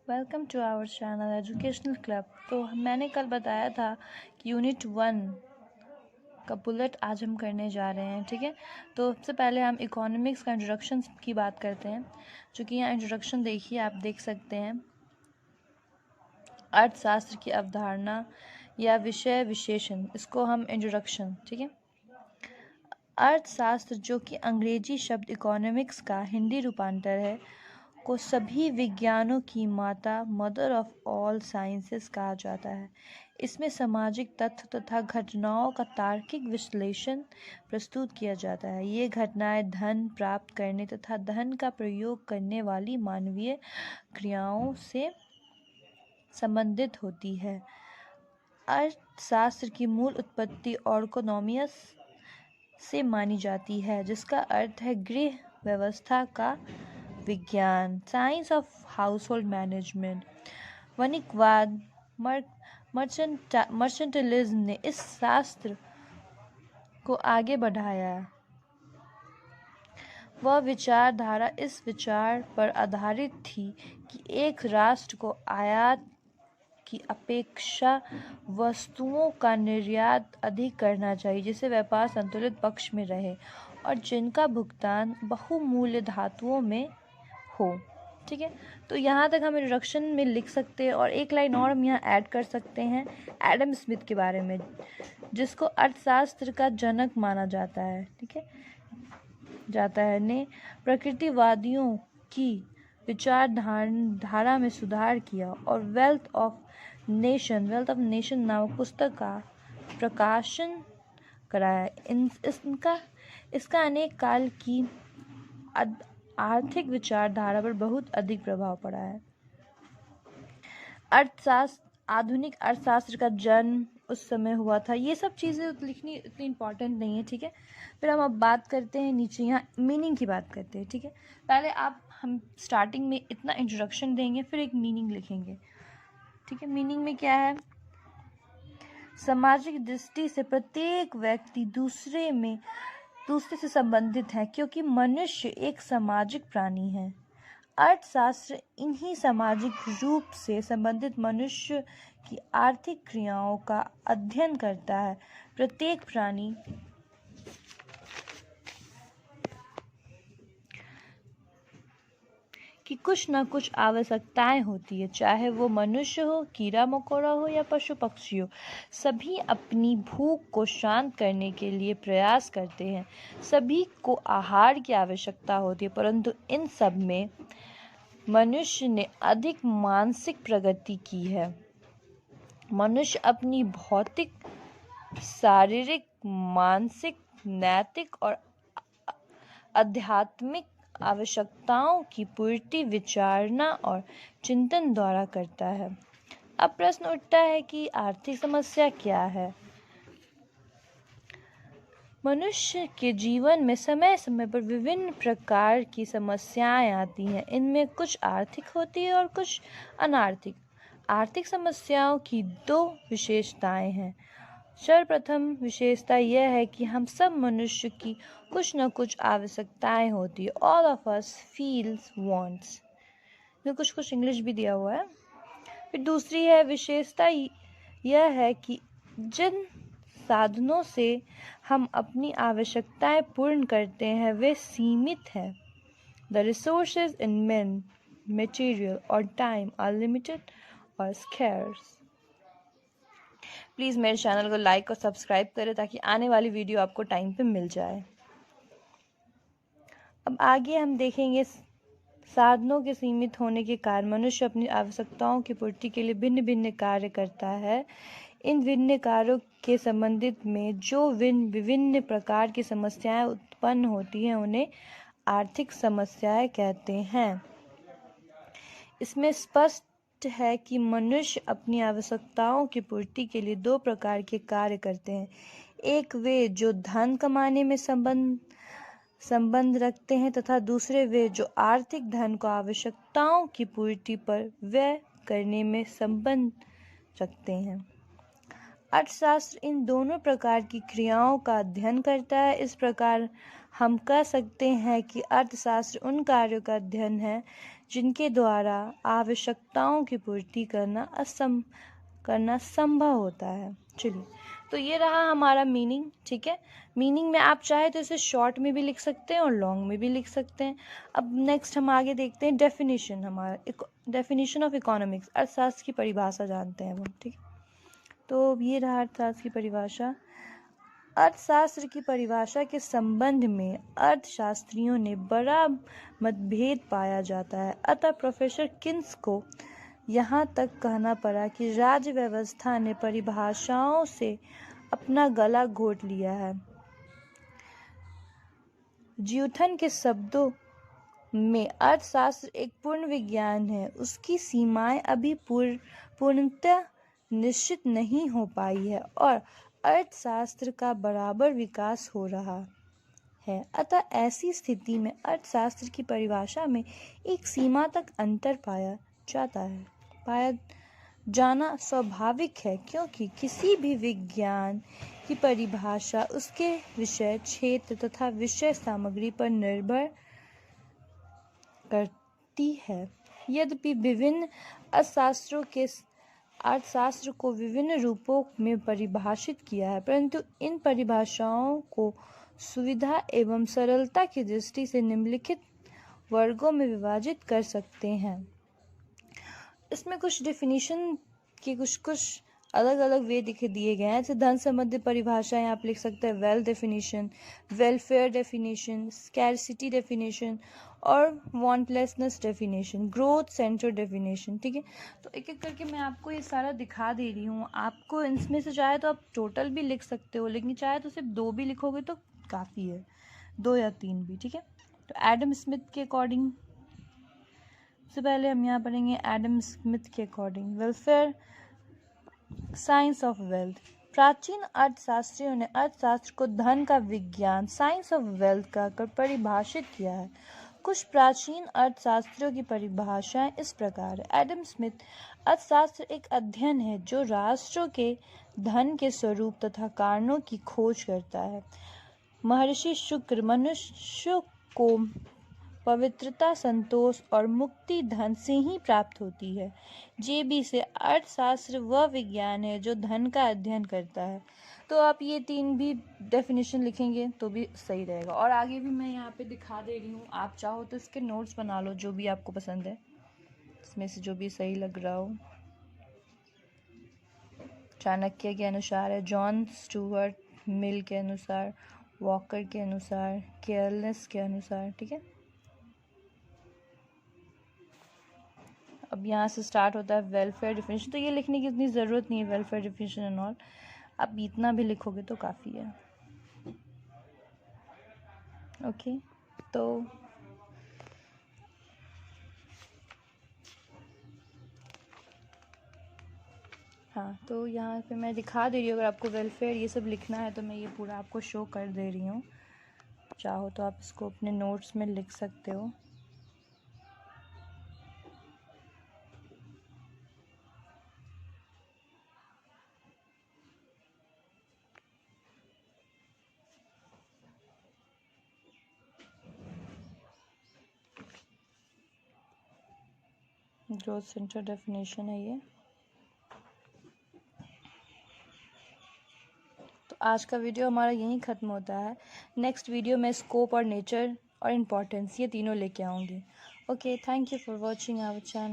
Welcome to our channel educational club. तो मैंने कल बताया था कि यूनिट 1 का बुलेट आज हम करने जा रहे हैं, ठीक है। तो सबसे पहले हम इकोनॉमिक्स का इंट्रोडक्शन की बात करते हैं, जो कि यहाँ इंट्रोडक्शन देखिए, आप देख सकते हैं। अर्थशास्त्र की अवधारणा या विषय विशेषण, इसको हम इंट्रोडक्शन, ठीक है। अर्थशास्त्र, जो कि अंग्रेजी शब्द इकोनॉमिक्स का हिंदी रूपांतर है, को सभी विज्ञानों की माता, मदर ऑफ ऑल साइंसेस कहा जाता है। इसमें सामाजिक तथ्य तथा घटनाओं का तार्किक विश्लेषण प्रस्तुत किया जाता है। ये घटनाएं धन प्राप्त करने तथा धन का प्रयोग करने वाली मानवीय क्रियाओं से संबंधित होती है। अर्थशास्त्र की मूल उत्पत्ति ऑर्कोनॉमियस से मानी जाती है, जिसका अर्थ है गृह व्यवस्था का विज्ञान, साइंस ऑफ हाउसहोल्ड मैनेजमेंट। वणिकवाद, मर्चेंटलिज्म ने इस शास्त्र को आगे बढ़ाया। वह विचारधारा इस विचार पर आधारित थी कि एक राष्ट्र को आयात की अपेक्षा वस्तुओं का निर्यात अधिक करना चाहिए, जिससे व्यापार संतुलित पक्ष में रहे और जिनका भुगतान बहुमूल्य धातुओं में हो, ठीक है। तो यहाँ तक हम इंट्रोडक्शन में लिख सकते हैं, और एक लाइन और हम यहाँ ऐड कर सकते हैं एडम स्मिथ के बारे में, जिसको अर्थशास्त्र का जनक माना जाता है, ठीक है, ने प्रकृतिवादियों की विचारधारा में सुधार किया और वेल्थ ऑफ नेशन नामक पुस्तक का प्रकाशन कराया। इसका अनेक काल की आर्थिक विचारधारा पर बहुत अधिक प्रभाव पड़ा है। आधुनिक अर्थशास्त्र का जन्म उस समय हुआ था। ये सब चीज़ें लिखनी इतनी इम्पोर्टेंट नहीं है, ठीक है। फिर हम अब बात करते हैं नीचे, यहाँ मीनिंग की बात करते हैं, ठीक है। पहले हम स्टार्टिंग में इतना इंट्रोडक्शन देंगे, फिर एक मीनिंग लिखेंगे, ठीक है। मीनिंग में क्या है? सामाजिक दृष्टि से प्रत्येक व्यक्ति दूसरे से संबंधित है, क्योंकि मनुष्य एक सामाजिक प्राणी है। अर्थशास्त्र इन्हीं सामाजिक रूप से संबंधित मनुष्य की आर्थिक क्रियाओं का अध्ययन करता है। प्रत्येक प्राणी की कुछ न कुछ आवश्यकताएं होती है, चाहे वो मनुष्य हो, कीड़ा मकोड़ा हो या पशु पक्षी हो। सभी अपनी भूख को शांत करने के लिए प्रयास करते हैं। सभी को आहार की आवश्यकता होती है, परंतु इन सब में मनुष्य ने अधिक मानसिक प्रगति की है। मनुष्य अपनी भौतिक, शारीरिक, मानसिक, नैतिक और आध्यात्मिक आवश्यकताओं की पूर्ति विचारना और चिंतन द्वारा करता है। अब प्रश्न उठता है कि आर्थिक समस्या क्या है? मनुष्य के जीवन में समय समय पर विभिन्न प्रकार की समस्याएं आती हैं। इनमें कुछ आर्थिक होती है और कुछ अनार्थिक। आर्थिक समस्याओं की दो विशेषताएं हैं। सर्वप्रथम विशेषता यह है कि हम सब मनुष्य की कुछ न कुछ आवश्यकताएं होती है। All of us feels wants. में कुछ इंग्लिश भी दिया हुआ है। फिर दूसरी है विशेषता यह है कि जिन साधनों से हम अपनी आवश्यकताएं पूर्ण करते हैं वे सीमित हैं। The resources in men, material or time are limited or scarce. Please मेरे चैनल को लाइक और सब्सक्राइब करें ताकि आने वाली वीडियो आपको टाइम पे मिल जाए। अब आगे हम देखेंगे साधनों के सीमित होने के कारण मनुष्य अपनी आवश्यकताओं की पूर्ति के लिए भिन्न भिन्न कार्य करता है। इन भिन्न कार्यों के संबंधित में जो विभिन्न प्रकार की समस्याएं उत्पन्न होती हैं उन्हें आर्थिक समस्याएं कहते हैं। इसमें स्पष्ट है कि मनुष्य अपनी आवश्यकताओं की पूर्ति के लिए दो प्रकार के कार्य करते हैं। एक वे जो धन कमाने में संबंध रखते हैं तथा दूसरे वे जो आर्थिक धन को आवश्यकताओं की पूर्ति पर व्यय करने में संबंध रखते हैं। अर्थशास्त्र इन दोनों प्रकार की क्रियाओं का अध्ययन करता है। इस प्रकार हम कह सकते हैं कि अर्थशास्त्र उन कार्यों का अध्ययन है जिनके द्वारा आवश्यकताओं की पूर्ति करना संभव होता है। चलिए, तो ये रहा हमारा मीनिंग। ठीक है, मीनिंग में आप चाहे तो इसे शॉर्ट में भी लिख सकते हैं और लॉन्ग में भी लिख सकते हैं। अब नेक्स्ट हम आगे देखते हैं डेफिनेशन। हमारा डेफिनेशन ऑफ इकोनॉमिक्स, अर्थशास्त्र की परिभाषा जानते हैं हम। ठीक है, तो ये रहा अर्थशास्त्र की परिभाषा। अर्थशास्त्र की परिभाषा के संबंध में अर्थशास्त्रियों ने बड़ा मतभेद पाया जाता है। अतः प्रोफेसर किन्स को यहाँ तक कहना पड़ा कि राज्य व्यवस्था ने परिभाषाओं से अपना गला घोट लिया है। न्यूटन के शब्दों में अर्थशास्त्र एक पूर्ण विज्ञान है, उसकी सीमाएं अभी पूर्णतः निश्चित नहीं हो पाई है और अर्थशास्त्र का बराबर विकास हो रहा है। अतः ऐसी स्थिति में अर्थशास्त्र की परिभाषा में एक सीमा तक अंतर पाया जाना स्वाभाविक है, क्योंकि किसी भी विज्ञान की परिभाषा उसके विषय क्षेत्र तथा विषय सामग्री पर निर्भर करती है। यद्यपि विभिन्न अर्थशास्त्र को विभिन्न रूपों में परिभाषित किया है, परंतु इन परिभाषाओं को सुविधा एवं सरलता की दृष्टि से निम्नलिखित वर्गों में विभाजित कर सकते हैं। इसमें कुछ डेफिनेशन के कुछ अलग अलग वे दिए गए हैं। जैसे धन संबंधी परिभाषाएं आप लिख सकते हैं wealth definition, welfare definition, scarcity definition और वांटलेसनेस डेफिनेशन, ग्रोथ सेंटर डेफिनेशन। ठीक है, तो एक एक करके मैं आपको ये सारा दिखा दे रही हूँ। आपको इसमें से चाहे तो आप टोटल भी लिख सकते हो, लेकिन चाहे तो सिर्फ 2 भी लिखोगे तो काफ़ी है, 2 या 3 भी। ठीक है, तो एडम स्मिथ के अकॉर्डिंग सबसे पहले हम यहाँ पढ़ेंगे एडम स्मिथ के according welfare science of wealth. प्राचीन अर्थशास्त्रियों ने अर्थशास्त्र को धन का विज्ञान साइंस ऑफ वेल्थ कहकर परिभाषित किया है। कुछ प्राचीन अर्थशास्त्रियों की परिभाषाएं इस प्रकार है। एडम स्मिथ, अर्थशास्त्र एक अध्ययन है जो राष्ट्रों के धन के स्वरूप तथा कारणों की खोज करता है। महर्षि शुक्र, मनुष्य को पवित्रता, संतोष और मुक्ति धन से ही प्राप्त होती है। जेबी से, अर्थशास्त्र वह विज्ञान है जो धन का अध्ययन करता है। तो आप ये 3 भी डेफिनेशन लिखेंगे तो भी सही रहेगा। और आगे भी मैं यहाँ पे दिखा दे रही हूँ, आप चाहो तो इसके नोट्स बना लो, जो भी आपको पसंद है, इसमें से जो भी सही लग रहा हो। चाणक्य के अनुसार है, जॉन स्टुअर्ट मिल के अनुसार, वॉकर के अनुसार, केयरलेस के अनुसार। ठीक है, अब यहाँ से स्टार्ट होता है वेलफेयर डिफिनेशन। तो ये लिखने की इतनी ज़रूरत नहीं है, वेलफेयर डिफिनेशन एंड ऑल। आप इतना भी लिखोगे तो काफ़ी है। ओके, तो हाँ, तो यहाँ पे मैं दिखा दे रही हूँ। अगर आपको वेलफेयर ये सब लिखना है तो मैं ये पूरा आपको शो कर दे रही हूँ। चाहो तो आप इसको अपने नोट्स में लिख सकते हो। ग्रोथ सेंटर डेफिनेशन है ये। तो आज का वीडियो हमारा यहीं ख़त्म होता है। नेक्स्ट वीडियो में स्कोप और नेचर और इम्पोर्टेंस ये तीनों लेके आऊँगी। Okay, thank you for watching our channel.